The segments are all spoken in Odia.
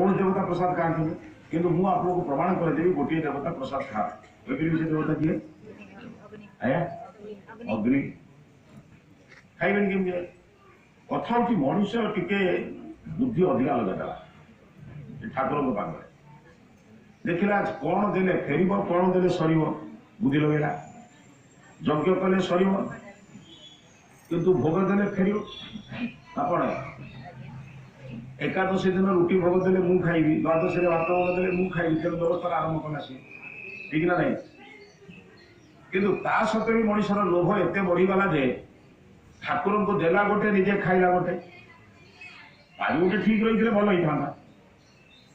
कौन देवता प्रसाद खाते किंतु मु आपको प्रमाण करदेवी गोटे देवता प्रसाद खा से देवता किए आया अग्नि खाइबेन केमि कथा हूँ मनुष्य टिके बुद्धि अधिका लगा ठाकुर को पाखे देखला कौन देले फेर कौन देले सर बुद्धि लगेगा यज्ञ कले सर किंतु भोग देले फेर आपण एकादशी दिन रुटी भोग देले मु खाइबी द्वादशी भात भोग देले मु खाइबी तेल व्यवस्था आरंभ कला सी ठीक ना नहीं किंतु ता सत्वे भी मनुष्यर लोभ एते बढ़ीगला जे ठाकुर को देला गोटे निजे खाइला गोटे आज गोटे ठीक रही भल होता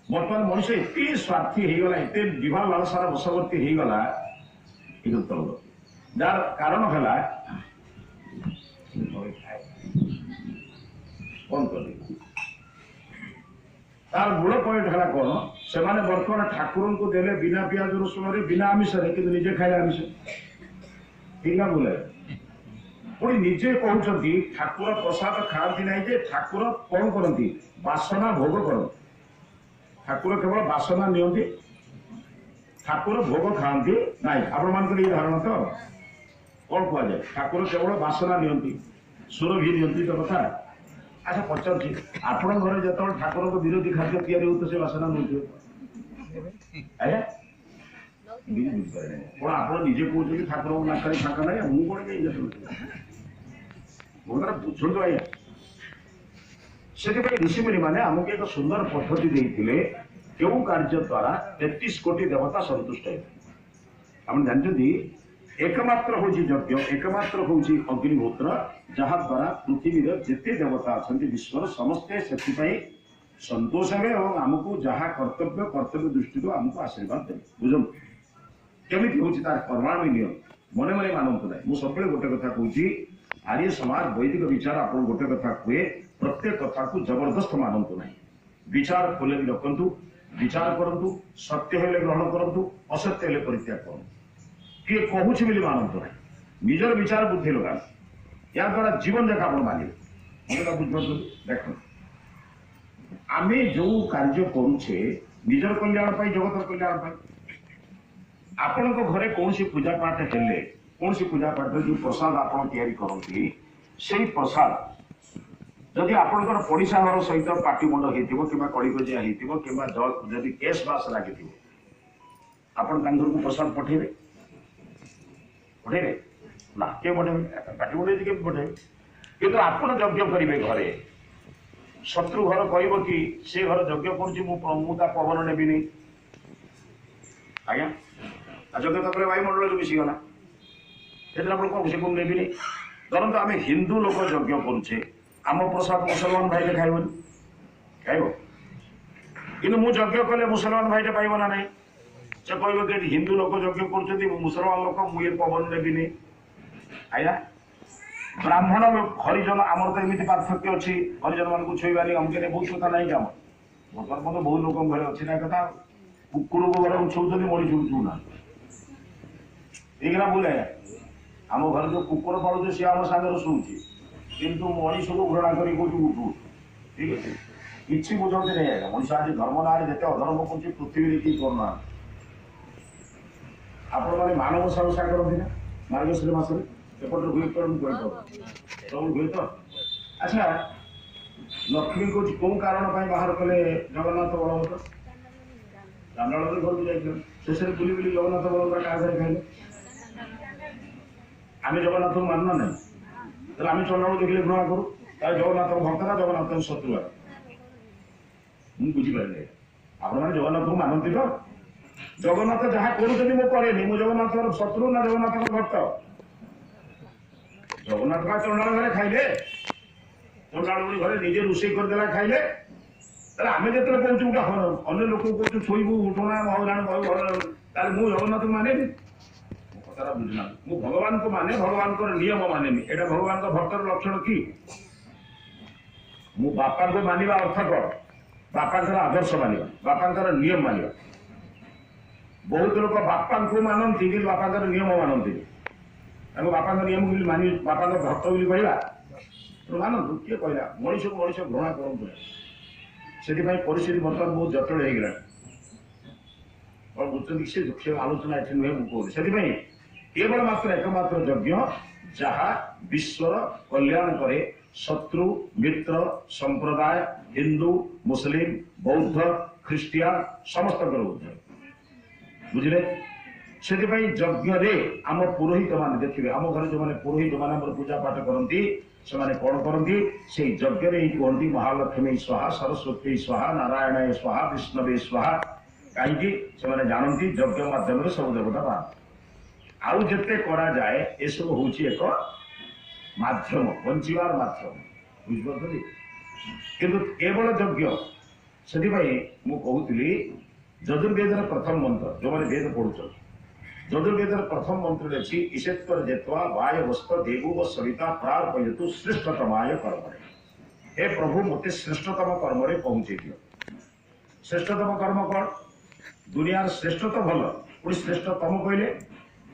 बर्तमान मनुष्य एत स्वार्थी होगला एत विवाह लालसार बशवर्ती होगला जार कारण है कौन कर तार मूल पॉइंट है कौन से बर्तमान ठाकुर को देले बिना पियाज रसुण बिना आमिष कि निजे खाए आमिष ठीक ना बोले पुणी निजे कहते ठाकुर प्रसाद खाती ना जे ठाकुर कौन करती बासना भोग कर ठाकुर केवल बासना नियंती ठाकुर भोग खाती ना आपण मान ये धारणा तो कौन कह जाए ठाकुर केवल बासना नियंती सुरभि नियंती तो कथा अच्छा पचार आपण घर जो ठाकुर को विरोधी खाद्य या तो से बासना नौ आया कौन आप निजे कहते ठाकुर को नाक फाँका ना मुझे कौन बुझु आज्ञा से ऋषिमुनि मैंने आमको एक सुंदर पद्धति देते क्यों कार्य द्वारा 33 कोटी देवता संतुष्ट हम जानते एकमात्र हूँ यज्ञ एकमात्र हूँ अग्निहोत्र जहाँ द्वारा पृथ्वी जिते देवता अच्छा विश्वर समस्ते से संतोष हे और आमको जहाँ कर्तव्य दृष्टि आमको आशीर्वाद दे बुझ केमी हूँ तार परमाणु नियम मन मन मानतु ना मुझे सब गोटे कथा कहूँ आर्य समाज वैदिक विचार आप गोटे कथा कहे प्रत्येक कथा को जबरदस्त मानतु ना विचार खोले रखु विचार करूँ सत्य हेले ग्रहण करूँ असत्य हेले परित्याग करूँ किए कहूँ मानतु ना निजर विचार बुद्धि लगा या द्वारा जीवन जाक आप मानिए बुझे देख आम जो कार्य करुचे निजर कल्याण जगत कल्याण आपण घरे कौन पूजा पाठ हेले कौन पूजा पाठ जो प्रसाद आप करती से प्रसाद जदि आपंकर पड़िशा घर सहित पाटिमुंड हो कड़ीकजिया होदी केस बास लगी आपण घर को प्रसाद पठेबे पठेबे ना के पठेबे पाटिमुंड के पठेबे किंतु आपण यज्ञ करेंगे घरे शत्रु घर कह कि से घर यज्ञ करुँचा पवन नेबिनी आज्ञा यज्ञ तो वायुमंडल मिसीगला से कौन नेबिनी धरत आम हिंदू लोक यज्ञ करुचे आम प्रसाद मुसलमान भाई खाइबन खाइब कि यज्ञ कले मुसलमान भाई पाइब ना नहीं से कह कि हिंदू लोक यज्ञ कर मुसलमान लोक मुझे पवन नेबिनी आया ब्राह्मण हरिजन आमर तो एमती पार्थक्य अच्छी हरिजन मान को छुईबानी अमके बहुत कथा नहीं आम बर्तमान बहुत लोक घर अच्छी ना कथा कुकुर को घर छुँच मणि छुना ठीक ना बोले आम घर जो कुकुर पालुचे सी आम सागर शुणुची किंतु मनीष को घृणा कर उठू ठीक है किसी बुझाते नहीं आएगा मनीष आज धर्म ना जिते अधर्म कर पृथ्वी कि करना आपण मैंने मानव साहसा करती ना मार्गशीर मसरे एपटे हुए तो हुए तो अच्छा लक्ष्मी को कौ कारण बाहर कले जगन्नाथ बलभद्र रामलाल घर को जाइए शेष बुली बुली जगन्नाथ बलभद्र क्या घर खाइले आम जगन्नाथ को मानना ना आम चंडाल देखिए घृणा करूँ जगन्नाथ भक्त ना जगन्नाथ शत्रु मुझे बुझीपारे आपण मैंने जगन्नाथ को मानती तो जगन्नाथ जहाँ करें मु जगन्नाथ शत्रु ना जगन्नाथ भक्त जगन्नाथ का चंडाल घरे खाइले चंडाल घरे निजे रोषे करदेला खाइले आम जो कहूँ गोटे अन्य लोक कहूँ शोबू उठना हईराण भर मु जगन्नाथ माने कथा बुझना मु भगवान को माने भगवान को नियम माने एटा भगवान का भक्तर लक्षण कि मु बापा को मानिबा अर्थ कौन बापा आदर्श मानिबा बापा नियम मानिबा बहुत लोग बापा को मानती कि बापा नियम मानती बापा नियम मानि बापा भक्त बोली कहला तो मानतु किए कहला मनीष को मनीष घृणा करूँ ସେଥିପାଇଁ ପରିସ୍ଥିତି ବର୍ତ୍ତମାନ ବହୁତ ଜଟିଳ ହେଇଗଲାଣି। ଆପଣ ବୁଝୁଛନ୍ତି ସେ ଦୁଃଖ ଆଲୋଚନା ଏଠି ନୁହେଁ ମୁଁ କହୁଛି। ସେଥିପାଇଁ କେବଳ ମାତ୍ର ଏକମାତ୍ର ଯଜ୍ଞ ଯାହା ବିଶ୍ୱର କଲ୍ୟାଣ କରେ, ଶତ୍ରୁ ମିତ୍ର ସମ୍ପ୍ରଦାୟ ହିନ୍ଦୁ ମୁସଲିମ ବୌଦ୍ଧ ଖ୍ରୀଷ୍ଟିଆନ ସମସ୍ତଙ୍କର ଉଦ୍ଧାର, ବୁଝିଲେ। ସେଥିପାଇଁ ଯଜ୍ଞରେ ଆମ ପୁରୋହିତ ମାନେ ଦେଖିବେ, ଆମ ଘରେ ଯୋଉମାନେ ପୁରୋହିତ ମାନେ ଆମର ପୂଜା ପାଠ କରନ୍ତି ସେମାନେ କଣ କରନ୍ତି, ସେଇ ଯଜ୍ଞରେ ହିଁ କୁହନ୍ତି ମହାଲକ୍ଷ୍ମୀ ସ୍ୱାହା ସରସ୍ୱତୀ ସ୍ୱାହା ନାରାୟଣ ସ୍ୱାହା ବିଷ୍ଣବେ ସ୍ୱାହା। କାହିଁକି ସେମାନେ ଜାଣନ୍ତି ଯଜ୍ଞ ମାଧ୍ୟମରେ ସବୁ ଦେବତା ପାଆନ୍ତି। ଆଉ ଯେତେ କରାଯାଏ ଏସବୁ ହଉଛି ଏକ ମାଧ୍ୟମ, ବଞ୍ଚିବାର ମାଧ୍ୟମ, ବୁଝିପାରୁଛନ୍ତି। କିନ୍ତୁ କେବଳ ଯଜ୍ଞ, ସେଥିପାଇଁ ମୁଁ କହୁଥିଲି ଯଜୁର୍ବେଦର ପ୍ରଥମ ମନ୍ତ୍ର, ଯୋଉମାନେ ବେଦ ପଢୁଛନ୍ତି ଯଜୁର୍ବେଦର ପ୍ରଥମ ମନ୍ତ୍ରରେ ଅଛି ଈଶ୍ୱର ଯେତ୍ୱା ବାୟ ବସ୍ତ ଦେବ ସବିତା ପ୍ରାର୍ପୟତୁ ଶ୍ରେଷ୍ଠତମାୟ କର୍ମରେ। ହେ ପ୍ରଭୁ ମୋତେ ଶ୍ରେଷ୍ଠତମ କର୍ମରେ ପହଞ୍ଚେଇ ଦିଅ। ଶ୍ରେଷ୍ଠତମ କର୍ମ କଣ? ଦୁନିଆର ଶ୍ରେଷ୍ଠ ତ ଭଲ, ପୁଣି ଶ୍ରେଷ୍ଠତମ କହିଲେ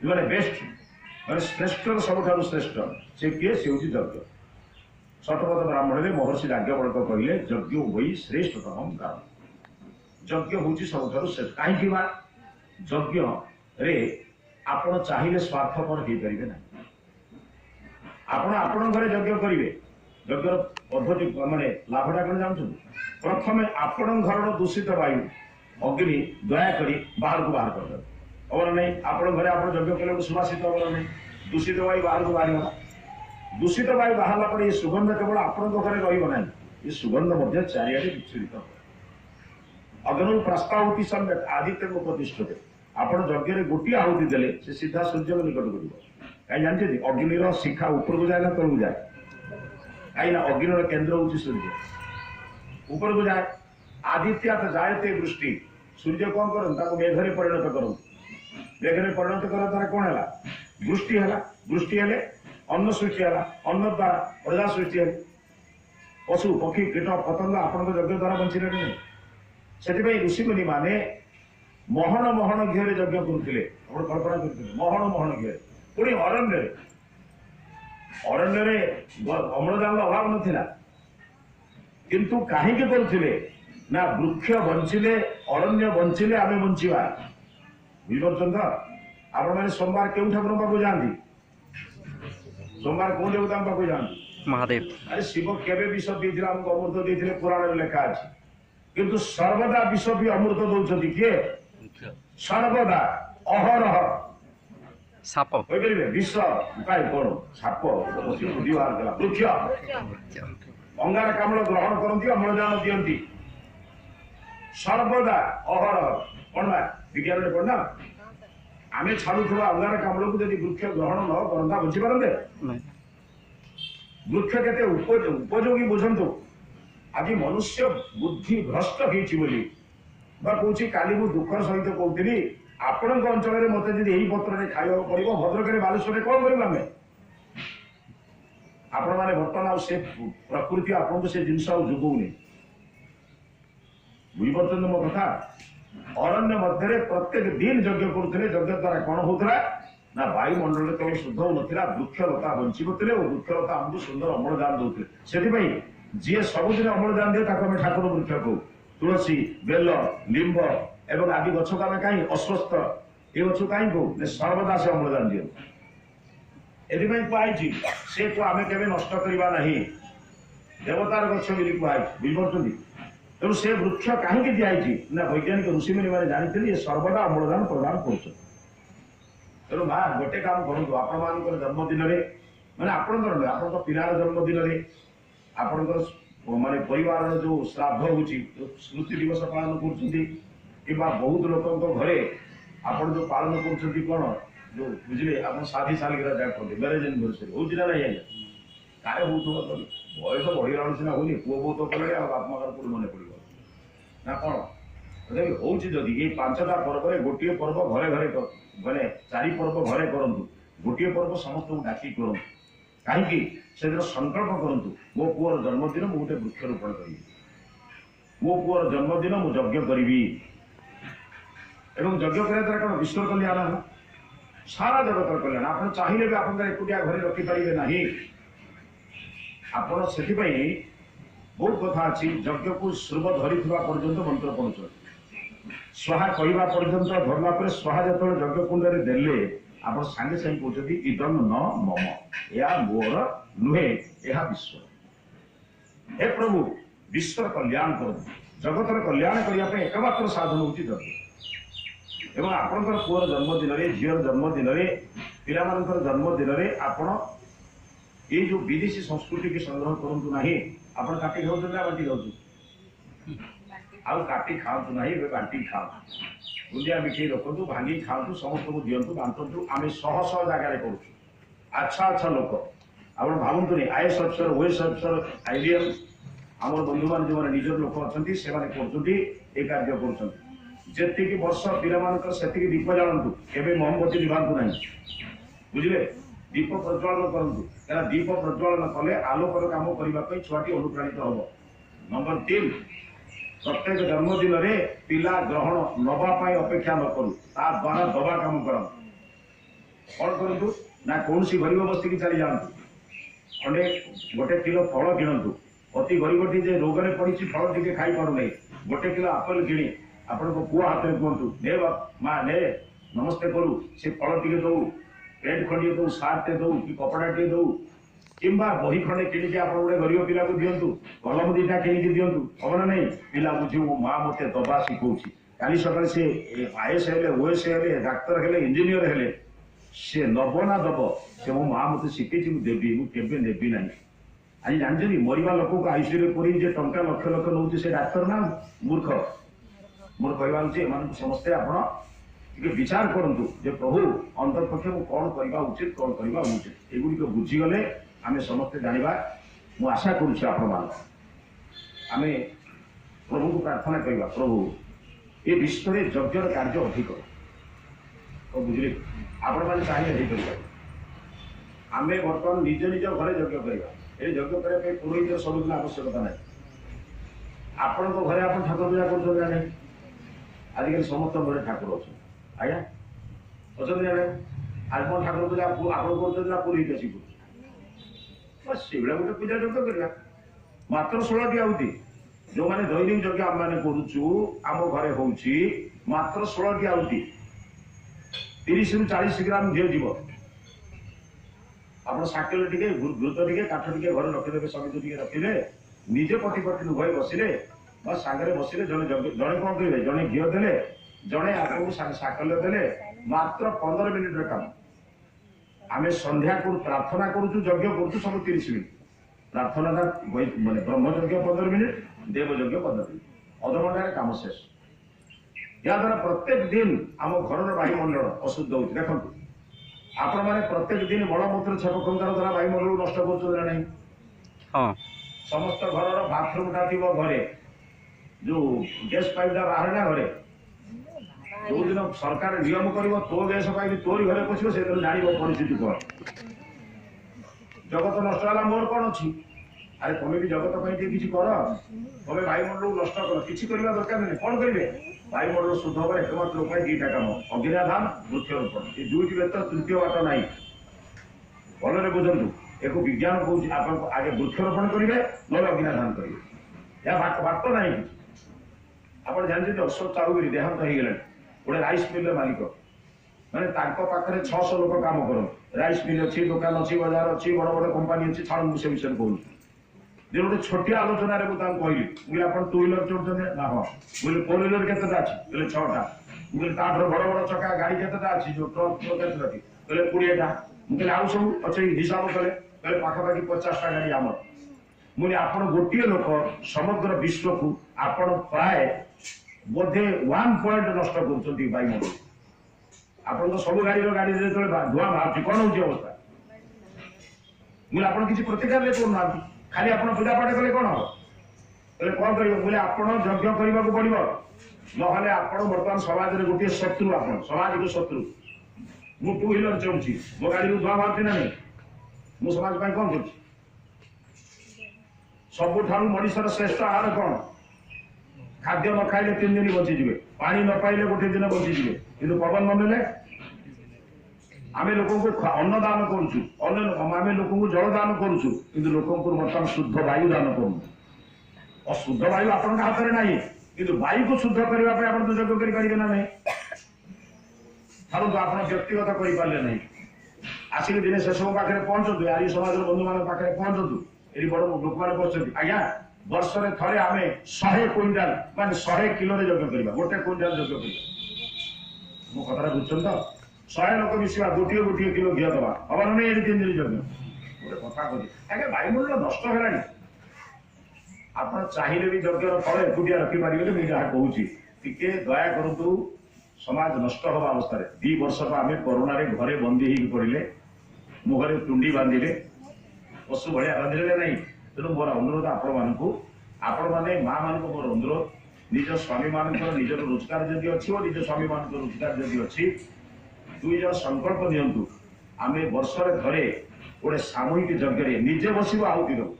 ମାନେ ବେଷ୍ଟ, ମାନେ ଶ୍ରେଷ୍ଠର ସବୁଠାରୁ ଶ୍ରେଷ୍ଠ ସେ କିଏ? ସେ ହଉଛି ଯଜ୍ଞ। ଶତପଥ ବ୍ରାହ୍ମଣରେ ମହର୍ଷି ଯାଜ୍ଞବଲ୍କ୍ୟ କହିଲେ ଯଜ୍ଞ ହୋଇ ଶ୍ରେଷ୍ଠତମ କାରଣ। ଯଜ୍ଞ ହଉଛି ସବୁଠାରୁ ଶ୍ରେଷ୍ଠ। କାହିଁକି? ବା ଯଜ୍ଞରେ ଆପଣ ଚାହିଁଲେ ସ୍ୱାର୍ଥପର ହେଇପାରିବେ ନାହିଁ। ଆପଣ ଆପଣଙ୍କ ଘରେ ଯଜ୍ଞ କରିବେ, ଯଜ୍ଞର ପଦ୍ଧତି ମାନେ ଲାଭଟା କଣ ଜାଣୁଛନ୍ତି? ପ୍ରଥମେ ଆପଣଙ୍କ ଘରର ଦୂଷିତ ବାୟୁ ଅଗ୍ନି ଦୟାକରି ବାହାରକୁ ବାହାର କରିଦେବେ, ହବ ନା ନାହିଁ? ଆପଣଙ୍କ ଘରେ ଆପଣ ଯଜ୍ଞ କଲେ ଗୋଟେ ସୁବାସିତ ହବ ନା ନାହିଁ? ଦୂଷିତ ବାୟୁ ବାହାରକୁ ବାହାରିବ। ଦୂଷିତ ବାୟୁ ବାହାରିଲା ପରେ ଏ ସୁଗନ୍ଧ କେବଳ ଆପଣଙ୍କ ଘରେ ରହିବ ନାହିଁ, ଏ ସୁଗନ୍ଧ ମଧ୍ୟ ଚାରିଆଡେ ବିଚ୍ଛୁରିତ ହେବ। ଅଗ୍ନୌ ପ୍ରାସ୍ତାହୁତି ସମ୍ୟକ୍ ଆଦିତ୍ୟଙ୍କ ପ୍ରତିଷ୍ଠତେ। ଆପଣ ଯଜ୍ଞରେ ଗୋଟିଏ ଆହୁତି ଦେଲେ ସେ ସିଧା ସୂର୍ଯ୍ୟଙ୍କ ନିକଟକୁ ଯିବ। କାହିଁ ଜାଣିଛନ୍ତି? ଅଗ୍ନିର ଶିଖା ଉପରକୁ ଯାଏ ନା ତଳକୁ ଯାଏ? କାହିଁକି ନା ଅଗ୍ନିର କେନ୍ଦ୍ର ହଉଛି ସୂର୍ଯ୍ୟ, ଉପରକୁ ଯାଏ। ଆଦିତ୍ୟାତ ଜାୟତେ ବୃଷ୍ଟି, ସୂର୍ଯ୍ୟ କଣ କରନ୍ତି? ତାକୁ ମେଘରେ ପରିଣତ କରନ୍ତି। ମେଘରେ ପରିଣତ କରିବା ଦ୍ୱାରା କଣ ହେଲା? ବୃଷ୍ଟି ହେଲା। ବୃଷ୍ଟି ହେଲେ ଅନ୍ନ ସୃଷ୍ଟି ହେଲା, ଅନ୍ନ ଦ୍ୱାରା ପ୍ରଜା ସୃଷ୍ଟି ହେଲେ। ପଶୁ ପକ୍ଷୀ କୀଟ ପତଙ୍ଗ ଆପଣଙ୍କ ଯଜ୍ଞ ଦ୍ୱାରା ବଞ୍ଚିଲେ ନାହିଁ। ସେଥିପାଇଁ ଋଷିମୁନି ମାନେ ମହଣ ମହଣ ଘିଅରେ ଯଜ୍ଞ କରୁଥିଲେ। ଆପଣ କଳ୍ପନା କରୁଥିଲେ ମହଣ ମହଣ ଘିଅରେ, ପୁଣି ଅରଣ୍ୟରେ। ଅରଣ୍ୟରେ ଅମ୍ଳଜାନର ଅଭାବ ନଥିଲା, କିନ୍ତୁ କାହିଁକି କରୁଥିଲେ ନା ବୃକ୍ଷ ବଞ୍ଚିଲେ ଅରଣ୍ୟ ବଞ୍ଚିଲେ ଆମେ ବଞ୍ଚିବା। ବୁଝିପାରୁଛନ୍ତି ତ? ଆପଣମାନେ ସୋମବାର କେଉଁ ଠାକୁରଙ୍କ ପାଖକୁ ଯାଆନ୍ତି? ସୋମବାର କୋଉ ଦେବତାଙ୍କ ପାଖକୁ ଯାଆନ୍ତି? ମହାଦେବ। ଆରେ ଶିବ କେବେ ବିଷ ଦେଇଥିଲେ? ଆମକୁ ଅମୃତ ଦେଇଥିଲେ, ପୁରାଣରେ ଲେଖା ଅଛି। କିନ୍ତୁ ସର୍ବଦା ବିଷ ବି ଅମୃତ ଦଉଛନ୍ତି କିଏ? ସର୍ବଦା ଅହରହ ସାପ କହିପାରିବେ? ବିଷ କାଇଁ କଣ? ସାପ ବୁଦ୍ଧି ବାହାର କଲା। ବୃକ୍ଷ ଅଙ୍ଗାରକାମ୍ଳ ଗ୍ରହଣ କରନ୍ତି, ଅମ୍ଳଜାନ ଦିଅନ୍ତି। ସର୍ବଦା ଅହରହ କଣ ବା ବିଜ୍ଞାନରେ କଣ ନା ଆମେ ଛାଡୁଥିବା ଅଙ୍ଗାରକାମ୍ଳକୁ ଯଦି ବୃକ୍ଷ ଗ୍ରହଣ ନ କରନ୍ତା ବୁଝିପାରନ୍ତେ? ବୃକ୍ଷ କେତେ ଉପଯୋଗୀ ବୁଝନ୍ତୁ। ଆଜି ମନୁଷ୍ୟ ବୁଦ୍ଧି ଭ୍ରଷ୍ଟ ହେଇଛି ବୋଲି ବା କହୁଛି। କାଲି ମୁଁ ଦୁଃଖର ସହିତ କହୁଥିଲି ଆପଣଙ୍କ ଅଞ୍ଚଳରେ ମତେ ଯଦି ଏଇ ପତ୍ରରେ ଖାଇବାକୁ ପଡିବ, ଭଦ୍ରକରେ ବାଲେଶ୍ୱରରେ କଣ କରିବୁ ଆମେ? ଆପଣମାନେ ବର୍ତ୍ତମାନ ଆଉ ସେ ପ୍ରକୃତି ଆପଣଙ୍କୁ ସେ ଜିନିଷ ଆଉ ଯୋଗଉନି। ବୁଝିପାରୁଛନ୍ତି ମୋ କଥା? ଅରଣ୍ୟ ମଧ୍ୟରେ ପ୍ରତ୍ୟେକ ଦିନ ଯଜ୍ଞ କରୁଥିଲେ। ଯଜ୍ଞ ଦ୍ୱାରା କଣ ହଉଥିଲା ନା ବାୟୁମଣ୍ଡଳରେ କେବଳ ଶୁଦ୍ଧ ହଉନଥିଲା, ବୃକ୍ଷଲତା ବଞ୍ଚିବୁଥିଲେ ଓ ବୃକ୍ଷଲତା ଆମକୁ ସୁନ୍ଦର ଅମ୍ଳଜାନ ଦଉଥିଲେ। ସେଥିପାଇଁ ଯିଏ ସବୁଦିନ ଅମ୍ଳଜାନ ଦିଏ ତାକୁ ଆମେ ଠାକୁର ବୃକ୍ଷ କହୁ। ତୁଳସୀ, ବେଲ, ଲିମ୍ବ ଏବଂ ଆଦି ଗଛକୁ ଆମେ କାହିଁ ଅଶ୍ୱସ୍ଥ ଏ ଗଛକୁ କାହିଁ କହୁ? ସର୍ବଦା ସେ ଅମ୍ଳଜାନ ଦିଅନ୍ତି। ଏଥିପାଇଁ କୁହାଯାଇଛି ସେ ଆମେ କେବେ ନଷ୍ଟ କରିବା ନାହିଁ, ଦେବତାର ଗଛ ବୋଲି କୁହାଯାଇଛି। ବୁଝିପାରୁଛନ୍ତି? ତେଣୁ ସେ ବୃକ୍ଷ କାହିଁକି ଦିଆଯାଇଛି ନା ବୈଜ୍ଞାନିକ ଋଷିମୁନି ମାନେ ଜାଣିଥିଲେ ଏ ସର୍ବଦା ଅମ୍ଳଜାନ ପ୍ରଦାନ କରୁଛନ୍ତି। ତେଣୁ ମା ଗୋଟେ କାମ କରନ୍ତୁ, ଆପଣମାନଙ୍କର ଜନ୍ମଦିନରେ ମାନେ ଆପଣଙ୍କର ନୁହେଁ, ଆପଣଙ୍କ ପିଲାର ଜନ୍ମଦିନରେ, ଆପଣଙ୍କର ମାନେ ପରିବାରର ଯୋଉ ଶ୍ରାଦ୍ଧ ହଉଛି, ସ୍ମୃତି ଦିବସ ପାଳନ କରୁଛନ୍ତି, କିମ୍ବା ବହୁତ ଲୋକଙ୍କ ଘରେ ଆପଣ ଯୋଉ ପାଳନ କରୁଛନ୍ତି କଣ ଯୋଉ ବୁଝିଲେ ଆପଣ ଶାଦୀ ସାଲଗିରା ଯାହା କହନ୍ତି, ମ୍ୟାରେଜ ଆନିଭର୍ସରୀ ହଉଛି ନା ନାହିଁ? ଆଜ୍ଞା କାଳେ ହଉଥିବ ତ, ବୟସ ବଢିଗଲାଣି ସିନା ହଉନି, ପୁଅ ବୋଉ ତ କଲେ ଆଉ ବାପା ମାଙ୍କର କୋଉଠି ମନେ ପଡିବ ନା କଣ? ତଥାପି ହଉଛି ଯଦି ଏଇ 5ଟା ପର୍ବରେ ଗୋଟିଏ ପର୍ବ ଘରେ ଘରେ ମାନେ 4 ପର୍ବ ଘରେ କରନ୍ତୁ, ଗୋଟିଏ ପର୍ବ ସମସ୍ତଙ୍କୁ ଡାକି କରନ୍ତୁ। କାହିଁକି? ସେଦିନ ସଂକଳ୍ପ କରନ୍ତୁ ମୋ ପୁଅର ଜନ୍ମଦିନ ମୁଁ ଗୋଟେ ବୃକ୍ଷରୋପଣ କରିବି, ମୋ ପୁଅର ଜନ୍ମଦିନ ମୁଁ ଯଜ୍ଞ କରିବି। ଏବଂ ଯଜ୍ଞ କରିବା ଦ୍ୱାରା କଣ ବିଶ୍ୱର କଲ୍ୟାଣ ହେବ, ସାରା ଜଗତର କଲ୍ୟାଣ। ଆପଣ ଚାହିଁଲେ ବି ଆପଣଙ୍କର ଏକୁଟିଆ ଘରେ ରଖିପାରିବେ ନାହିଁ। ଆପଣ ସେଥିପାଇଁ बहुत कथा अच्छी यज्ञ को श्रुव धरी पर्यंत मंत्र पढ़ुच स्वाहा कहवा पर्यंत धरला पर स्वाहा जो यज्ञ कुंड में देले आप सागे सागे कहते इदम न मम या मोर नुहे यह विश्व हे प्रभु विश्व कल्याण कर जगतर कल्याण करने एकमात्र साधन हूँ यज्ञ एवं आपंकर पुअर जन्मदिन में झीर जन्मदिन में पिलामानंकर जन्मदिन में आपण ये जो विदेशी संस्कृति की संग्रह करंतु नहीं आपण काटी खाऊ ना बाटी खाऊ आउ काटी खाऊ ना बाटी खाऊ बुंदिया मिठे रखु भांगी खाऊ समस्त को दिंतु बांटू आम शह शह जगार करूँ अच्छा अच्छा लोक आप भावुनि आईएएस अफिसर ओएस अफिसर आईडीएम आम बंधु मान जो निजर लोक अच्छा से कार्य कर वर्ष पिला से दीप जालतु केवे मोमबती लिभातु ना बुझे दीप प्रज्वलन करूँ क्या दीप प्रज्वलन कले आलोकर कम करने छुआटी अनुप्राणित हम नंबर 3 प्रत्येक जन्मदिन में पिला ग्रहण नवापाई अपेक्षा न करूँ द्वारा दबा कम कर कौन करूँ ना कौन सी गरीब बस्ती की चली जातु खंडे गोटे किलो फल किणतु अति गरीबटी जे रोग में पड़ी फल टी खाई पार नहीं गोटे किलो आपेल कि आपण पुआ हाथ में कहतु ने माँ ने नमस्ते करू से फल टी दऊ पेंट खंडे दऊ सार्टे दऊ कि कपड़ा टे दऊ किंबा बही खंडे कि आप गोटे गरीब पिला को दिंतु कलम दीटा कि दिंतु हम ना नहीं पिला बुझे मो माँ मत दबा शिखौ काली सकाल से आईएएस हेले ओएस हेले डाक्तर हेले इंजीनियर हेले से नब ना दब से मो माँ मत शिखी देवी मुझे नेबी ना आज जानते मरवा लोक को आईसीयू पूरी जे टंका लक्ष लक्ष नौ से डाक्तर ना मूर्ख मोर कहवा एम समस्ते आप विचार करूँ जे प्रभु अंतर्पक्ष मु कौन करवा उचित कौन करवा अनुचित एगुड़िक बुझीगले आम समस्ते जाना मु आशा करुच्छे आपण आम प्रभु को प्रार्थना करवा प्रभु ये विश्व में यज्ञर कार्य अधिक तो बुझे आपण मैंने चाहिए आम बर्तमान निज निज घर यज्ञ करवा ये यज्ञ करने पुरोहित सबुदिन आवश्यकता ना आपण घरे आप ठाकुर पूजा कर आजिकल समस्त घर ठाकुर अच्छे आज्ञा अच्छा आज कौन ठाकुर पूजा आप पुरोहित आसिक बस से गोटे पूजा यज्ञ करवा मात्र 16टी आहुति जो मैंने दैनिक यज्ञ आम मैंने करुचु आम घरे होउछि मात्र 16टी आहुति 30 रु 40 ग्राम घी जीव आप साकेल टे घृत टे काठ टे घर रखिदे समिति टे रखिले निजे पति पत्नी उभय बसिले बस सागरे बसिले जड़े जड़े कौन करेंगे जड़े घी देले जड़े आपको साकल्य देले मात्र 15 मिनिट काम आम संध्या कर प्रार्थना करुचु यज्ञ करुचु सब 30 मिनिट प्रार्थना माने ब्रह्मयज्ञ 15 मिनिट देवयज्ञ 15 मिनिट अधघंटे काम शेष या द्वारा प्रत्येक दिन आम घर वायुमंडल अशुद्ध हो देखो आपण मैंने प्रत्येक दिन मलमूत्र छेप खंगार द्वारा वायुमंडल नष्ट कर समस्त घर बाथरूम टा थी घरे जो गैस पाइप बाहर ना घरे जो दिन सरकार नियम कर तो गैस पाइप तोरी घरे पशु से जान परिस्थिति कौन जगत नष्ट है मोर कौन अच्छी अरे तुम भी जगत किसी कर तुम वायुमंडल नष्ट कर किसी करवा दरकार नहीं कौन करेंगे वायुमंडल शुद्ध हम एकमात्र उपाय दुईटा कम अग्निधान वृक्षरोपण ये दुईटी व्यतीत तृतीय बाट ना भलरे बुझंतु एक विज्ञान कौन आप आगे वृक्षरोपण करेंगे ना अग्निधान करेंगे या बात ना आप जानते अशोक चारुगिरी देहांत हो गले गोटे राइस मिल मालिक मैंने पाखे 600 लोक काम कर राइस मिल अच्छी दुकान अच्छी बाजार अच्छी बड़ बड़ कंपानी अच्छी छाड़ से विषय कहूँ जो गोटे छोटिया आलोचन कहली मुझे आप 2 व्हीलर चढ़ते ना हाँ मुझे 4 व्हीलर केतेटा अच्छी बोले 6टा मुझे ताठर बड़ बड़ चका गाड़ी केतेटा अच्छी जो ट्रक केतेटा बोले 20टा मुझे आउ सब अच्छे हिसाब कले पाखापाखि 50टा गाड़ी आम मुझे आप गोटे लोक समग्र विश्व को आपण प्राय बोधे 1 पॉइंट नष्ट कर वायुमंडल आप सब गाड़ी गाड़ी जो धुआ बाहर कौन हो अवस्था मुझे आप किसी प्रतिकार करना खाली आप पूजा पाठ कले कौन हम बोले कौन कर बोले आप यज्ञ करने को पड़ो ना आप बर्तमान समाज में गोटे शत्रु आप सामाजिक शत्रु मु 2 व्हीलर चलुची मो गाड़ी धुआ बाहर ना नहीं मु समाज कौन कर सबुठ मनुष्यर श्रेष्ठ आहार कौन खाद्य न खाइले 3 दिन बचीजे पानी न पाइले गोटे दिन बचीजे कि पवन न मिले आम लोक को अन्न दान करुँ आम लोक को जल दान करुँ कि लोक बर्तमान शुद्ध वायु दान करूँ ଅଶୁଦ୍ଧ ବାୟୁ ଆପଣଙ୍କ ହାତରେ ନାହିଁ, କିନ୍ତୁ ବାୟୁକୁ ଶୁଦ୍ଧ କରିବା ପାଇଁ ଆପଣ ତ ଯଜ୍ଞ କରିପାରିବେ ନା ନାହିଁ। ଛାଡ଼ନ୍ତୁ, ଆପଣ ବ୍ୟକ୍ତିଗତ କରିପାରିଲେ ନାହିଁ, ଆସିକି ଦିନେ ସେସବୁ ପାଖରେ ପହଞ୍ଚନ୍ତୁ, ଆର୍ୟ ସମାଜର ବନ୍ଧୁମାନଙ୍କ ପାଖରେ ପହଞ୍ଚନ୍ତୁ। ଏଠି ବଡ ଲୋକମାନେ ବସିଛନ୍ତି, ଆଜ୍ଞା ବର୍ଷରେ ଥରେ ଆମେ 100 କୁଇଣ୍ଟାଲ ମାନେ 100 କିଲୋରେ ଯଜ୍ଞ କରିବା, ଗୋଟେ କୁଇଣ୍ଟାଲ ଯଜ୍ଞ କରିବା। ମୋ କଥାଟା ବୁଝୁଛନ୍ତି ତ? 100 ଲୋକ ମିଶିବା, ଗୋଟିଏ ଗୋଟିଏ କିଲୋ ଘିଅ ଦେବା, ହବ ନା ନାହିଁ? ଏଠି 3 ଦିନ ଯଜ୍ଞ। ଗୋଟେ କଥା କହୁଛି, ଆଜ୍ଞା ବାୟୁମଣ୍ଡଳ ନଷ୍ଟ ହେଲାଣି। ଆପଣ ଚାହିଁଲେ ବି ଯଜ୍ଞର ଫଳ ଏକୁଟିଆ ରଖିପାରିବେନି। ମୁଁ ଯାହା କହୁଛି ଟିକେ ଦୟା କରନ୍ତୁ। ସମାଜ ନଷ୍ଟ ହବା ଅବସ୍ଥାରେ 2 ବର୍ଷ ଆମେ କରୋନାରେ ଘରେ ବନ୍ଦୀ ହେଇକି ପଡିଲେ, ମୁହଁରେ ତୁଣ୍ଡି ବାନ୍ଧିଲେ, ପଶୁ ଭଳିଆ ବାନ୍ଧିଲେ ନାହିଁ। ତେଣୁ ମୋର ଅନୁରୋଧ ଆପଣମାନଙ୍କୁ, ଆପଣମାନେ ମା ମାନଙ୍କୁ ମୋର ଅନୁରୋଧ, ନିଜ ସ୍ୱାମୀ ମାନଙ୍କର ନିଜର ରୋଜଗାର ଯଦି ଅଛି ଓ ନିଜ ସ୍ୱାମୀ ମାନଙ୍କର ରୋଜଗାର ଯଦି ଅଛି, 2 ଜଣ ସଂକଳ୍ପ ନିଅନ୍ତୁ, ଆମେ ବର୍ଷରେ ଥରେ ଗୋଟେ ସାମୂହିକ ଯଜ୍ଞରେ ନିଜେ ବସିବୁ, ଆହୁତି ଦେବୁ।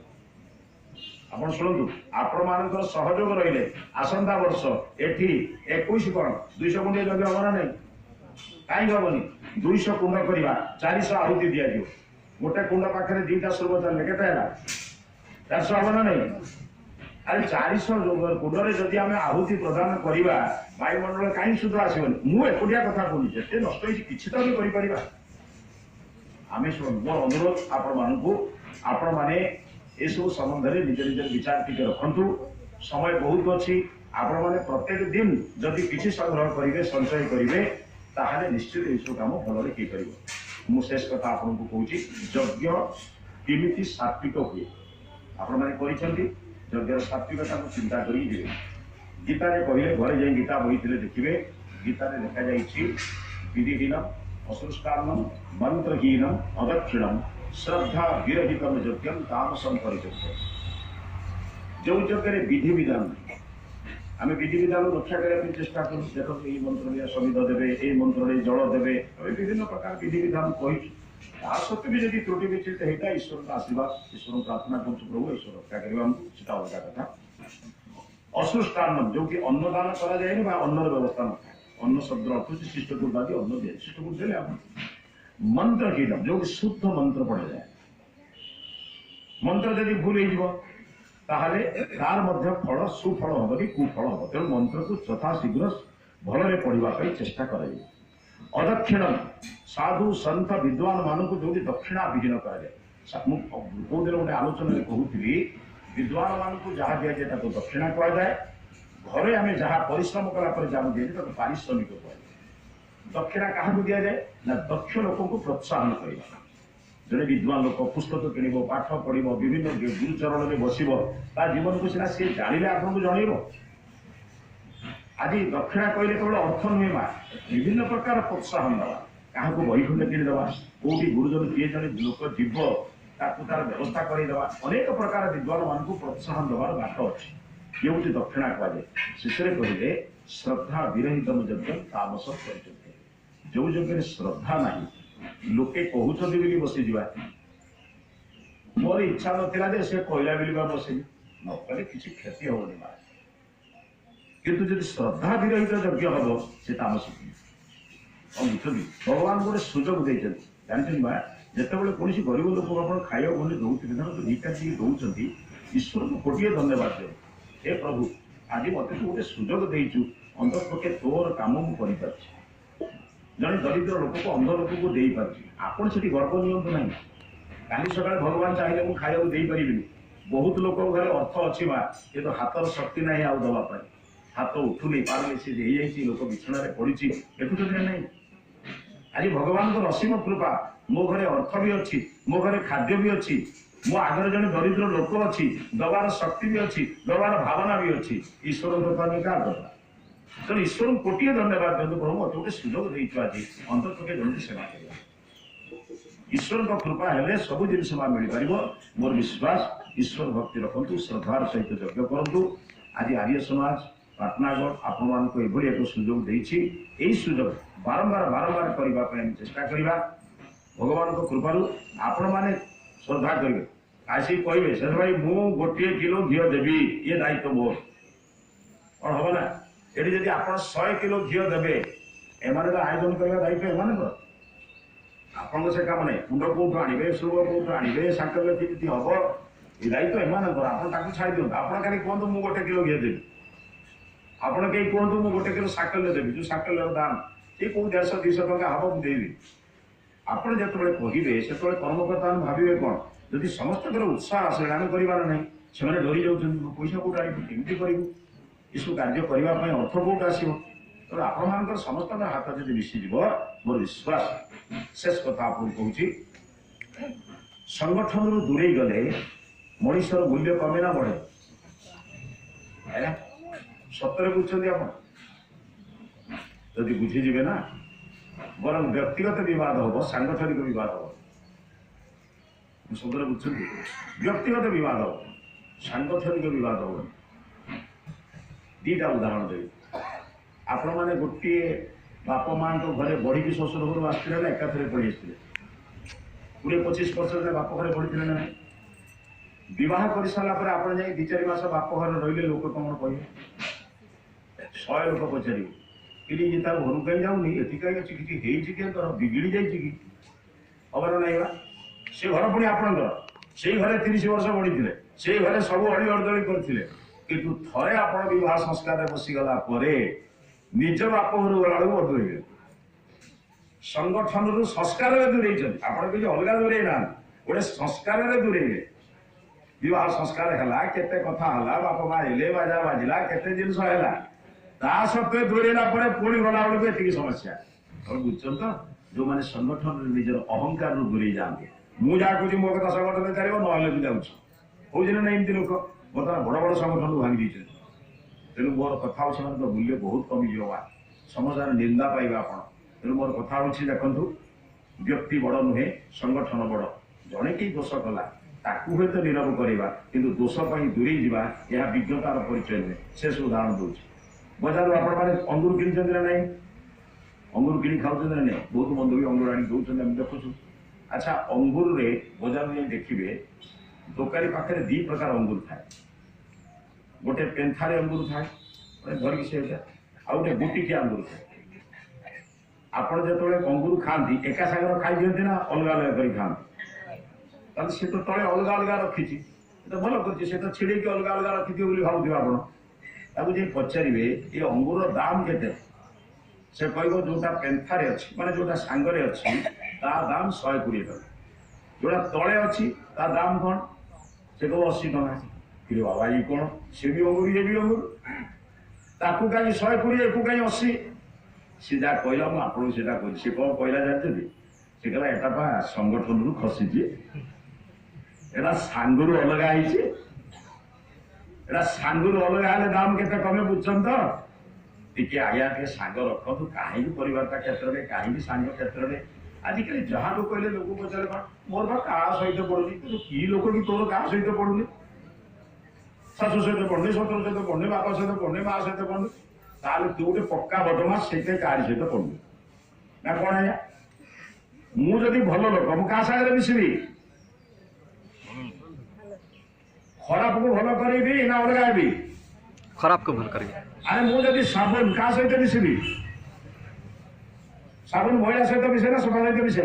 ଆପଣ ଶୁଣନ୍ତୁ, ଆପଣ ମାନଙ୍କର ସହଯୋଗ ରହିଲେ ଆସନ୍ତା ବର୍ଷ ଏଠି 21 କଣ 200 କୁଣ୍ଡିଆ ଯଜ୍ଞ ହବ ନା ନାହିଁ? କାହିଁକି ହବନି? 200 କୁଣ୍ଡ କରିବା, 400 ଆହୁତି ଦିଆଯିବ। ଗୋଟେ କୁଣ୍ଡ ପାଖରେ 2ଟା ସ୍ୱର୍ଗ ଚାଲିଲେ କେତେ ହେଲା? 400 ହବ ନା ନାହିଁ? ଆରେ 400 କୁଣ୍ଡରେ ଯଦି ଆମେ ଆହୁତି ପ୍ରଦାନ କରିବା, ବାୟୁମଣ୍ଡଳ କାହିଁ ଶୁଦ୍ଧ ଆସିବନି? ମୁଁ ଏକୁଟିଆ କଥା କହୁନି, ଯେତେ ନଷ୍ଟ ହେଇଛି କିଛି ତ ଆମେ କରିପାରିବା। ଆମେ ମୋର ଅନୁରୋଧ ଆପଣମାନଙ୍କୁ, ଆପଣମାନେ ଏସବୁ ସମ୍ବନ୍ଧରେ ନିଜ ନିଜର ବିଚାର ଟିକେ ରଖନ୍ତୁ। ସମୟ ବହୁତ ଅଛି, ଆପଣମାନେ ପ୍ରତ୍ୟେକ ଦିନ ଯଦି କିଛି ସଂଗ୍ରହ କରିବେ, ସଞ୍ଚୟ କରିବେ, ତାହେଲେ ନିଶ୍ଚିତ ଏସବୁ କାମ ଭଲରେ ହେଇପାରିବ। ମୁଁ ଶେଷ କଥା ଆପଣଙ୍କୁ କହୁଛି, ଯଜ୍ଞ କେମିତି ସାତ୍ବିକ ହୁଏ ଆପଣମାନେ କରିଛନ୍ତି, ଯଜ୍ଞର ସାତ୍ବିକତାକୁ ଚିନ୍ତା କରିକି ଯିବେ। ଗୀତାରେ କହିଲେ, ଘରେ ଯାଇ ଗୀତା ବହିଥିଲେ ଦେଖିବେ, ଗୀତାରେ ଲେଖାଯାଇଛି ବିଧିହୀନ ଅସୃଷ୍ଟାନ୍ନମ ମନ୍ତ୍ରହୀନମ ଅଦକ୍ଷିଣମ ଶ୍ରଦ୍ଧା ବିରହିତମ ଯଜ୍ଞം ତାମସଂ ପରିଚର୍ଯ୍ୟ। ଯୋଉ ଯଜ୍ଞରେ ବିଧିବିଧାନ ନାହିଁ, ଆମେ ବିଧିବିଧାନ ରକ୍ଷା କରିବା ପାଇଁ ଚେଷ୍ଟା କରୁ। ଦେଖନ୍ତୁ, ଏଇ ମନ୍ତ୍ରରେ ସମିଧ ଦେବେ, ଏଇ ମନ୍ତ୍ରରେ ଜଳ ଦେବେ, ଆମେ ବିଭିନ୍ନ ପ୍ରକାର ବିଧିବିଧାନ କହିଛୁ। ତା ସତ୍ତ୍ୱେ ବି ଯଦି ତ୍ରୁଟି ବିଚଳିତ ହେଇଥାଏ, ଈଶ୍ୱରଙ୍କ ଆଶୀର୍ବାଦ, ଈଶ୍ୱରଙ୍କୁ ପ୍ରାର୍ଥନା କରୁଛୁ, ପ୍ରଭୁ ଈଶ୍ୱର ରକ୍ଷା କରିବା ଆମକୁ, ସେଟା ଅଲଗା କଥା। ଅସୃଷ୍ଟାନ୍ନମ, ଯୋଉଠି ଅନ୍ନଦାନ କରାଯାଏନି ବା ଅନ୍ନର ବ୍ୟବସ୍ଥା ନଥାଏ। ଅନ୍ନ ଶବ୍ଦର ଅର୍ଥ ହେଉଛି ଶିଷ୍ଟକୁଟ ଆଦି ଅନ୍ନ ଦିଏ, ଶିଷ୍ଟକୁଟ ଦେଲେ ଆପଣ। ମନ୍ତ୍ରହୀନ, ଯୋଉଠି ଶୁଦ୍ଧ ମନ୍ତ୍ର ପଢାଯାଏ। ମନ୍ତ୍ର ଯଦି ଭୁଲ ହେଇଯିବ, ତାହେଲେ ତାର ମଧ୍ୟ ଫଳ ସୁଫଳ ହବ କି କୁଫଳ ହବ। ତେଣୁ ମନ୍ତ୍ରକୁ ଯଥାଶୀଘ୍ର ଭଲରେ ପଢିବା ପାଇଁ ଚେଷ୍ଟା କରାଯିବ। ଅଦକ୍ଷିଣ, ସାଧୁ ସନ୍ଥ ବିଦ୍ୱାନ ମାନଙ୍କୁ ଯୋଉଠି ଦକ୍ଷିଣା ବିହୀନ କରାଯାଏ। ମୁଁ କୋଉଦିନ ଗୋଟେ ଆଲୋଚନାରେ କହୁଥିଲି, ବିଦ୍ୱାନ ମାନଙ୍କୁ ଯାହା ଦିଆଯାଏ ତାକୁ ଦକ୍ଷିଣା କୁହାଯାଏ। ଘରେ ଆମେ ଯାହା ପରିଶ୍ରମ କଲା ପରେ ଯାହା ଦିଆଯାଏ ତାକୁ ପାରିଶ୍ରମିକ କୁହାଯାଏ। ଦକ୍ଷିଣା କାହାକୁ ଦିଆଯାଏ? ନା ଦକ୍ଷ ଲୋକଙ୍କୁ ପ୍ରୋତ୍ସାହନ କରିବା। ଜଣେ ବିଦ୍ୱାନ ଲୋକ ପୁସ୍ତକ କିଣିବ, ପାଠ ପଢିବ, ବିଭିନ୍ନ ଗୁରୁଚରଣରେ ବସିବ, ତା ଜୀବନକୁ ସିନା ସିଏ ଜାଣିଲେ ଆପଣଙ୍କୁ ଜଣେଇବ। ଆଜି ଦକ୍ଷିଣା କହିଲେ କେବଳ ଅର୍ଥ ନୁହେଁ ମା, ବିଭିନ୍ନ ପ୍ରକାର ପ୍ରୋତ୍ସାହନ ଦେବା। କାହାକୁ ବହି ଖଣ୍ଡେ କିଣିଦେବା, କୋଉଠି ଗୁରୁଜନ କିଏ ଜଣେ ଲୋକ ଯିବ ତାକୁ ତାର ବ୍ୟବସ୍ଥା କରେଇଦେବା, ଅନେକ ପ୍ରକାର ବିଦ୍ୱାନ ମାନଙ୍କୁ ପ୍ରୋତ୍ସାହନ ଦେବାର ବାଟ ଅଛି। କେଉଁଠି ଦକ୍ଷିଣା କୁହାଯାଏ। ଶେଷରେ କହିଲେ ଶ୍ରଦ୍ଧା ବିରହିତମ ଯଜ୍ଞം ତାମସ ପରିଚର୍ଯ୍ୟ। ଯୋଉ ଯଜ୍ଞରେ ଶ୍ରଦ୍ଧା ନାହିଁ, ଲୋକେ କହୁଛନ୍ତି ବୋଲି ବସିଯିବା। ମୋର ଇଚ୍ଛା ନଥିଲା ଯେ ସେ କହିଲା ବୋଲି ବା ବସିବି, ନ କଲେ କିଛି କ୍ଷତି ହବନି ମା। କିନ୍ତୁ ଯଦି ଶ୍ରଦ୍ଧା ବିରହିତ ଯଜ୍ଞ ହବ, ସେ ତାମସ। ବୁଝୁଛନ୍ତି, ଭଗବାନ ଗୋଟେ ସୁଯୋଗ ଦେଇଛନ୍ତି, ଜାଣିଛନ୍ତି ମା। ଯେତେବେଳେ କୌଣସି ଗରିବ ଲୋକକୁ ଆପଣ ଖାଇବାକୁ ଗଣ୍ଡେ ଦଉଥିବେ, ଧରନ୍ତୁ 2ଟା ଟିକେ ଦଉଛନ୍ତି, ଈଶ୍ୱରକୁ ଗୋଟିଏ ଧନ୍ୟବାଦ ଦେବେ। ହେ ପ୍ରଭୁ, ଆଜି ମତେ ତୁ ଗୋଟେ ସୁଯୋଗ ଦେଇଛୁ, ଅନ୍ତତଃ ତୋର କାମ ମୁଁ କରିପାରୁଛି। ଜଣେ ଦରିଦ୍ର ଲୋକକୁ, ଅନ୍ଧ ଲୋକକୁ ଦେଇପାରୁଛି। ଆପଣ ସେଠି ଗର୍ବ ନିଅନ୍ତୁ ନାହିଁ। କାଲି ସକାଳେ ଭଗବାନ ଚାହିଁଲେ ମୁଁ ଖାଇବାକୁ ଦେଇପାରିବିନି। ବହୁତ ଲୋକଙ୍କ ଘରେ ଅର୍ଥ ଅଛି ମା, କିନ୍ତୁ ହାତର ଶକ୍ତି ନାହିଁ ଆଉ ଦେବା ପାଇଁ। ହାତ ଉଠୁନି, ପାରାଲିସିସ୍ ହେଇଯାଇଛି, ଲୋକ ବିଛଣାରେ ପଡିଛି, ଦେଖୁଛନ୍ତି ନା ନାହିଁ। ଆଜି ଭଗବାନଙ୍କର ଅସୀମ କୃପା, ମୋ ଘରେ ଅର୍ଥ ବି ଅଛି, ମୋ ଘରେ ଖାଦ୍ୟ ବି ଅଛି, ମୋ ଆଗରେ ଜଣେ ଦରିଦ୍ର ଲୋକ ଅଛି, ଦବାର ଶକ୍ତି ବି ଅଛି, ଦବାର ଭାବନା ବି ଅଛି। ଈଶ୍ୱରଙ୍କ କଥା କାହା କଥା? ତେଣୁ ଈଶ୍ୱରଙ୍କୁ କୋଟିଏ ଧନ୍ୟବାଦ ଦିଅନ୍ତୁ, ପ୍ରଭୁ ମତେ ଗୋଟେ ସୁଯୋଗ ଦେଇଛୁ ଆଜି ଅନ୍ତତଃ ଜଣକୁ ସେବା କରିବା। ଈଶ୍ୱରଙ୍କ କୃପା ହେଲେ ସବୁ ଜିନିଷ ମିଳିପାରିବ। ମୋର ବିଶ୍ୱାସ, ଈଶ୍ୱର ଭକ୍ତି ରଖନ୍ତୁ, ଶ୍ରଦ୍ଧାର ସହିତ ଯଜ୍ଞ କରନ୍ତୁ। ଆଜି ଆର୍ୟ ସମାଜ ପାଟନାଗଡ଼ ଆପଣମାନଙ୍କୁ ଏଭଳି ଏକ ସୁଯୋଗ ଦେଇଛି। ଏହି ସୁଯୋଗ ବାରମ୍ବାର କରିବା ପାଇଁ ଆମେ ଚେଷ୍ଟା କରିବା। ଭଗବାନଙ୍କ କୃପାରୁ ଆପଣମାନେ ଶ୍ରଦ୍ଧା କରିବେ, ଆସିକି କହିବେ ସେ ଭାଇ ମୁଁ 1 କିଲୋ ଘିଅ ଦେବି, ଇଏ ଦାୟିତ୍ୱ ମୋର। କଣ ହବ ନା, ଏଠି ଯଦି ଆପଣ 100 କିଲୋ ଘିଅ ଦେବେ, ଏମାନେ ତ ଆୟୋଜନ କରିବା ଦାୟିତ୍ୱ ଏମାନଙ୍କର। ଆପଣଙ୍କ ସେ କାମ ନାହିଁ। କୁଣ୍ଡ କୋଉଠୁ ଆଣିବେ, ସୁବ କୋଉଠୁ ଆଣିବେ, ସାଙ୍କଲ୍ୟ କେମିତି ହବ, ଏ ଦାୟିତ୍ୱ ଏମାନଙ୍କର। ଆପଣ ତାକୁ ଛାଡ଼ି ଦିଅନ୍ତୁ। ଆପଣ ଖାଲି କୁହନ୍ତୁ ମୁଁ 1 କିଲୋ ଘିଅ ଦେବି, ଆପଣ କେହି କୁହନ୍ତୁ ମୁଁ 1 କିଲୋ ସାକଲ୍ୟ ଦେବି, ଯୋଉ ସାକଲ୍ୟର ଦାମ ସେ କୋଉ 150-200 ଟଙ୍କା ହବ ମୁଁ ଦେଇବି। ଆପଣ ଯେତେବେଳେ କହିବେ ସେତେବେଳେ କର୍ମକର୍ତ୍ତା ମାନେ ଭାବିବେ କ'ଣ, ଯଦି ସମସ୍ତଙ୍କର ଉତ୍ସାହ ଆସିଲେ ଆମେ କରିବାର ନାହିଁ, ସେମାନେ ଡରି ଯାଉଛନ୍ତି ପଇସା କୋଉଠୁ ଆଣିବୁ, କେମିତି କରିବୁ, ଏସବୁ କାର୍ଯ୍ୟ କରିବା ପାଇଁ ଅର୍ଥ କୋଉଠୁ ଆସିବ। ତେଣୁ ଆପଣମାନଙ୍କର ସମସ୍ତଙ୍କର ହାତ ଯଦି ମିଶିଯିବ, ମୋର ବିଶ୍ୱାସ, ଶେଷ କଥା ଆପଣଙ୍କୁ କହୁଛି, ସଂଗଠନରୁ ଦୂରେଇ ଗଲେ ମଣିଷର ମୂଲ୍ୟ କମେ ନା ବଢେ? ସତରେ ବୁଝୁଛନ୍ତି ଆପଣ? ଯଦି ବୁଝିଯିବେ ନା, ବରଂ ବ୍ୟକ୍ତିଗତ ବିବାଦ ହବ, ସାଂଗଠନିକ ବିବାଦ ହବ। ସତରେ ବୁଝୁଛନ୍ତି? ବ୍ୟକ୍ତିଗତ ବିବାଦ ହବ, ସାଂଗଠନିକ ବିବାଦ ହବ। ଦିଟା ଉଦାହରଣ ଦେବି। ଆପଣମାନେ ଗୋଟିଏ ବାପ ମାଙ୍କ ଘରେ ବଢିକି ଶ୍ୱଶୁର ଘରୁ ଆସିଥିଲେ ନା ଏକାଥରେ ପଳେଇ ଆସିଥିଲେ? 20-25 ବର୍ଷ ହେଲେ ବାପ ଘରେ ବଢିଥିଲେ ନା ନାହିଁ? ବିବାହ କରିସାରିଲା ପରେ ଆପଣ ଯାଇ 2-4 ମାସ ବାପ ଘରେ ରହିଲେ ଲୋକ କଣ କହିବେ? 100 ଲୋକ ପଚାରିବେ, କିରି ତା ଘରୁ କାହିଁ ଯାଉନି, ଏଠି କାହିଁ ଅଛି, କିଛି ହେଇଛି କି, ତୋର ବିଗିଡ଼ି ଯାଇଛି କି? ଖବର ନାହିଁ ବା। ସେ ଘର ପୁଣି ଆପଣଙ୍କର, ସେଇ ଘରେ 30 ବର୍ଷ ବଢିଥିଲେ, ସେଇ ଘରେ ସବୁ ଅଳି ଅର୍ଦଳି କରିଥିଲେ, କିନ୍ତୁ ଥରେ ଆପଣ ବିବାହ ସଂସ୍କାରରେ ବସିଗଲା ପରେ ନିଜ ବାପ ଘରୁ ଗଲାବେଳକୁ ବଦଳିବେ। ସଂଗଠନରୁ ସଂସ୍କାରରେ ଦୂରେଇଛନ୍ତି, ଆପଣ କିଛି ଅଲଗା ଦୂରେଇ ନାହାନ୍ତି, ଗୋଟେ ସଂସ୍କାରରେ ଦୂରେଇବେ। ବିବାହ ସଂସ୍କାର ହେଲା, କେତେ କଥା ହେଲା, ବାପ ମା ହେଲେ, ବାଜା ବାଜିଲା, କେତେ ଜିନିଷ ହେଲା, ତା ସତ୍ତ୍ୱେ ଦୂରେଇଲା ପରେ ପୁଣି ଗଲାବେଳକୁ ଏତିକି ସମସ୍ୟା। ଆପଣ ବୁଝୁଛନ୍ତି ତ? ଯୋଉମାନେ ସଂଗଠନରେ ନିଜର ଅହଙ୍କାରରୁ ଦୂରେଇ ଯାଆନ୍ତି, ମୁଁ ଯାହା କହୁଛି ମୋ କଥା ସଂଗଠନରେ ଚାଲିବ, ନହେଲେ ବି ଯାଉଛି, ହଉଛି ନା ନାହିଁ? ଏମିତି ଲୋକ ବର୍ତ୍ତମାନ ବଡ ବଡ ସଂଗଠନକୁ ଭାଙ୍ଗି ଦେଇଛନ୍ତି। ତେଣୁ ମୋର କଥା ହଉଛି ସେମାନଙ୍କ ମୂଲ୍ୟ ବହୁତ କମିଯିବ, ସମାଜରେ ନିନ୍ଦା ପାଇବେ ଆପଣ। ତେଣୁ ମୋର କଥା ହଉଛି, ଦେଖନ୍ତୁ, ବ୍ୟକ୍ତି ବଡ ନୁହେଁ, ସଂଗଠନ ବଡ। ଜଣେ କେହି ଦୋଷ କଲା, ତାକୁ ହୁଏତ ନିରବ କରିବା, କିନ୍ତୁ ଦୋଷ ପାଇଁ ଦୂରେଇ ଯିବା ଏହା ବିଜ୍ଞତାର ପରିଚୟ ନୁହେଁ। ଶେଷ ଉଦାହରଣ ଦଉଛି। ବଜାରରୁ ଆପଣମାନେ ଅଙ୍ଗୁର କିଣିଛନ୍ତି ନା ନାହିଁ? ଅଙ୍ଗୁର କିଣି ଖାଉଛନ୍ତି ନା ନାହିଁ? ବହୁତ ବନ୍ଧୁ ବି ଅଙ୍ଗୁର ଆଣି ଦଉଛନ୍ତି, ଆମେ ଦେଖୁଛୁ। ଆଚ୍ଛା, ଅଙ୍ଗୁରରେ ବଜାରରୁ ଯାଇ ଦେଖିବେ, ଦୋକାନୀ ପାଖରେ 2 ପ୍ରକାର ଅଙ୍ଗୁର ଥାଏ। ଗୋଟେ ପେନ୍ଥାରେ ଅଙ୍ଗୁର ଥାଏ, ଧରିକି ସେ, ଆଉ ଗୋଟେ ଗୁଟିକିଆ ଅଙ୍ଗୁର ଥାଏ। ଆପଣ ଯେତେବେଳେ ଅଙ୍ଗୁର ଖାଆନ୍ତି, ଏକା ସାଙ୍ଗରେ ଖାଇ ଦିଅନ୍ତି ନା ଅଲଗା ଅଲଗା କରି ଖାଆନ୍ତି? ତାହେଲେ ସେ ତ ତଳେ ଅଲଗା ଅଲଗା ରଖିଛି, ତ ଭଲ କରିଛି, ସେ ତ ଛିଡେଇକି ଅଲଗା ଅଲଗା ରଖିଥିବେ ବୋଲି ଭାବୁଥିବେ ଆପଣ। ତାକୁ ଯାଇ ପଚାରିବେ ଏ ଅଙ୍ଗୁରର ଦାମ କେତେ? ସେ କହିବ ଯୋଉଟା ପେନ୍ଥାରେ ଅଛି, ମାନେ ଯୋଉଟା ସାଙ୍ଗରେ ଅଛି, ତା ଦାମ 120 ଟଙ୍କା। ଯୋଉଟା ତଳେ ଅଛି ତା ଦାମ କଣ? ସେ କହିବ 80 ଟଙ୍କା। କିନ୍ତୁ ବାବା ଇଏ କଣ, ସେ ବି ଅଙ୍ଗୁର ଇଏ ବି ଅଙ୍ଗୁର, ତାକୁ କାହିଁ 120, ଏକୁ କାହିଁ 80? ସେ ଯାହା କହିଲା ମୁଁ ଆପଣଙ୍କୁ ସେଟା କହିଲି। ସେ କଣ କହିଲା ଜାଣିଛନ୍ତି? ସେ କହିଲା ଏଟା ପା ସଂଗଠନରୁ ଖସିଛି, ଏଟା ସାଙ୍ଗରୁ ଅଲଗା ହେଇଛି, ଏଟା ସାଙ୍ଗରୁ ଅଲଗା ହେଲେ ଦାମ କେତେ କମେ ବୁଝୁଛନ୍ତି ତ? ଟିକେ ଆଜ୍ଞା ଟିକେ ସାଙ୍ଗ ରଖନ୍ତୁ, କାହିଁକି ପରିବାରଟା କ୍ଷେତ୍ରରେ, କାହିଁକି ସାଙ୍ଗ କ୍ଷେତ୍ରରେ। ଆଜିକାଲି ଯାହାକୁ କହିଲେ ଲୋକ ପଚାରେ କଣ, ମୋର ବା କାହା ସହିତ ପଡୁନି। କିନ୍ତୁ କି ଲୋକ କି ତୋର କାହା ସହିତ ପଡୁନି? ଶାଶୁ ସହିତ ପଡୁନି, ଶଶୁର ସହିତ ପଡୁନି, ବାପା ସହିତ ପଡୁନି, ମା ସହିତ ପଡୁନି, ତାହେଲେ ତୁ ଗୋଟେ ପକ୍କା ବଦମାସ, ସେଇଥିପାଇଁ କାହାରି ସହିତ ପଡୁନି ନା କଣ ଆଜ୍ଞା? ମୁଁ ଯଦି ଭଲ ଲୋକ, ମୁଁ କାହା ସାଙ୍ଗରେ ମିଶିବି? ଖରାପକୁ ଭଲ କରିବି ନା ଅଲଗା ହେବି? ଖରାପକୁ ଭଲ କରିବେ। ଆରେ ମୁଁ ଯଦି ସାବୁନ, କାହା ସହିତ ମିଶିବି? ସାବୁନ ମହିଳା ସହିତ ମିଶେ ନା ସଫା ସହିତ ମିଶେ?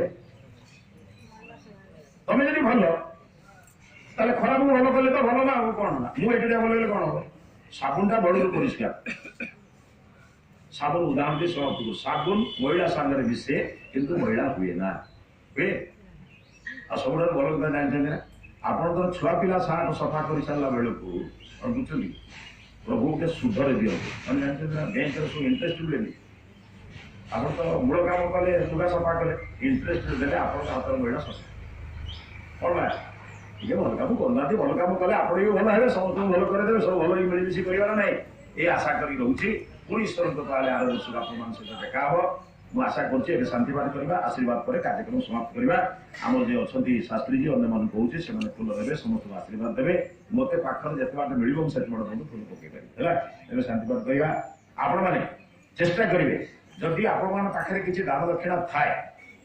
ତମେ ଯଦି ଭଲ, ତାହେଲେ ଖରାପକୁ ଭଲ କଲେ ତ ଭଲ ନା, ଆଉ କଣ ନା? ମୁଁ ଏକୁଟିଆ ଭଲ ହେଲେ କଣ ହବ? ସାବୁନଟା ବଡରୁ ପରିଷ୍କାର। ସାବୁନ ଉଦାହରଣ ଦେଇ ସମାପ୍ତ କରୁ। ସାବୁନ ମହିଳା ସାଙ୍ଗରେ ମିଶେ, କିନ୍ତୁ ମହିଳା ହୁଏ ନା, ହୁଏ। ଆଉ ସବୁଠାରୁ ଭଲ କଥା ଜାଣିଛନ୍ତି ନା, ଆପଣଙ୍କର ଛୁଆ ପିଲା ସାହାକୁ ସଫା କରିସାରିଲା ବେଳକୁ ଆପଣ ବୁଝୁଛନ୍ତି, ପ୍ରଭୁ ଗୋଟେ ସୁଧରେ ଦିଅନ୍ତୁ, ମାନେ ଜାଣିଛନ୍ତି ନା, ବ୍ୟାଙ୍କରେ ସବୁ ଇଣ୍ଟରେଷ୍ଟ ମିଳେନି। ଆପଣ ତ ମୂଳ କାମ କଲେ, ଲୁଗା ସଫା କଲେ, ଇଣ୍ଟରେଷ୍ଟ ଦେଲେ ଆପଣଙ୍କ ହାତର ମହିଳା ସଫା କଣ ନା? ଟିକେ ଭଲ କାମ କରୁନାହାନ୍ତି, ଭଲ କାମ କଲେ ଆପଣ ବି ଭଲ ହେବେ, ସମସ୍ତଙ୍କୁ ଭଲ କରିଦେବେ, ସବୁ ଭଲ ମିଳିମିଶି କରିବାର ନାହିଁ, ଏ ଆଶା କରି ରହୁଛି। ପୁଣି ଈଶ୍ୱରଙ୍କ ତାହେଲେ ଆର ବର୍ଷକୁ ଆପଣମାନଙ୍କ ସହିତ ଦେଖା ହବ। ମୁଁ ଆଶା କରୁଛି ଏବେ ଶାନ୍ତିପାଠ କରିବା, ଆଶୀର୍ବାଦ ପରେ କାର୍ଯ୍ୟକ୍ରମ ସମାପ୍ତ କରିବା। ଆମର ଯେ ଅଛନ୍ତି ଶାସ୍ତ୍ରୀଜୀ, ଅନ୍ୟମାନଙ୍କୁ କହୁଛି, ସେମାନେ ଫୁଲ ଦେବେ, ସମସ୍ତଙ୍କୁ ଆଶୀର୍ବାଦ ଦେବେ। ମୋତେ ପାଖରେ ଯେତେ ବାଟ ମିଳିବ ମୁଁ ସେତେ ବାଟ ଫୁଲ ପକେଇ ପାରିବି, ହେଲା? ଏବେ ଶାନ୍ତିପାଠ କରିବା। ଆପଣମାନେ ଚେଷ୍ଟା କରିବେ, ଯଦି ଆପଣମାନଙ୍କ ପାଖରେ କିଛି ଦାନ ଦକ୍ଷିଣା ଥାଏ,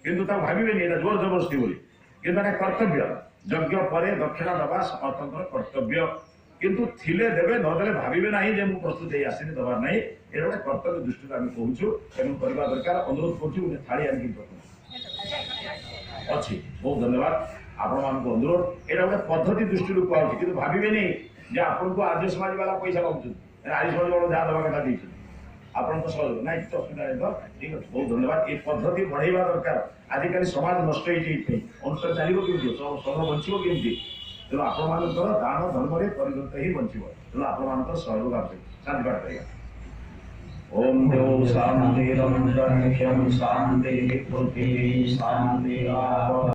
କିନ୍ତୁ ତାକୁ ଭାବିବେନି ଏଇଟା ଜୋର ଜବରଦସ୍ତି ବୋଲି, କିନ୍ତୁ ଏଟା କର୍ତ୍ତବ୍ୟ। ଯଜ୍ଞ ପରେ ଦକ୍ଷିଣା ଦେବା ସମସ୍ତଙ୍କର କର୍ତ୍ତବ୍ୟ, କିନ୍ତୁ ଥିଲେ ଦେବେ, ନଦେଲେ ଭାବିବେ ନାହିଁ ଯେ ମୁଁ ପ୍ରସ୍ତୁତ ହେଇ ଆସିନି, ଦେବାର ନାହିଁ। ଏଇଟା ଗୋଟେ କର୍ତ୍ତବ୍ୟ ଦୃଷ୍ଟିରୁ ଆମେ କହୁଛୁ, ତେଣୁ କରିବା ଦରକାର। ଅନୁରୋଧ କରୁଛୁ ଗୋଟେ ଥାଳି ଆଣିକି ଅଛି। ବହୁତ ଧନ୍ୟବାଦ। ଆପଣମାନଙ୍କୁ ଅନୁରୋଧ ଏଇଟା ଗୋଟେ ପଦ୍ଧତି ଦୃଷ୍ଟିରୁ କୁହାଉଛି କିନ୍ତୁ ଭାବିବେନି ଯେ ଆପଣଙ୍କୁ ଆର୍ଯ୍ୟ ସମାଜ ବାଲା ପଇସା ମାଗୁଛନ୍ତି ଆର୍ଯ୍ୟ ସମାଜ ବାଲା ଯାହା ଦେବା କଥା ଦେଇଛନ୍ତି ଆପଣଙ୍କ ସହଯୋଗ ନାଇଁ କିଛି ଅସୁବିଧା ନାହିଁ ତ ଠିକ ଅଛି ବହୁତ ଧନ୍ୟବାଦ ଏ ପଦ୍ଧତି ବଢେଇବା ଦରକାର ଆଜିକାଲି ସମାଜ ନଷ୍ଟ ହେଇଯାଇଛି ଅନୁଷ୍ଠାନ ଚାଲିବ କେମିତି ସଂଘ ବଞ୍ଚିବ କେମିତି ତେଣୁ ଆପଣମାନଙ୍କର ଦାନ ଧର୍ମରେ ପରିଣତ ହିଁ ବଞ୍ଚିବ ତେଣୁ ଆପଣମାନଙ୍କର ସହଯୋଗ ଆବଶ୍ୟକ ଶାନ୍ତି ପାଠ କରିବା ओम देव शांति शांति शांति